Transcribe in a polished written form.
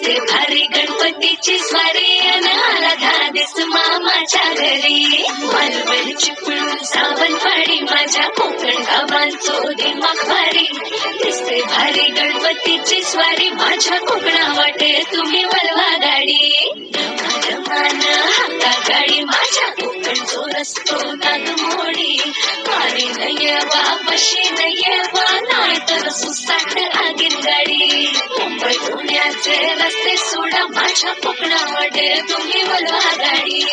दिसते भारी गणपतीची स्वारी अन आला धाडस मामाच्या घरी. मालवण चिपळूण सावंतवाडी माझ्या कोकण गावांचो दिमाग भारी. दिसते भारी गणपतीची स्वारी माझ्या कोकणा वाटे तुम्ही वळवा गाडी. मान हाका गाडी माझ्या कोकणचो रस्तो नागमोडी. मारी नयवा बशी नयवा नाही तर सुसाट आगीन गाडी. मुंबई पुण्याचे रस्ते सोडा माझ्या कोकणा वाटे तुम्ही वळवा गाडी.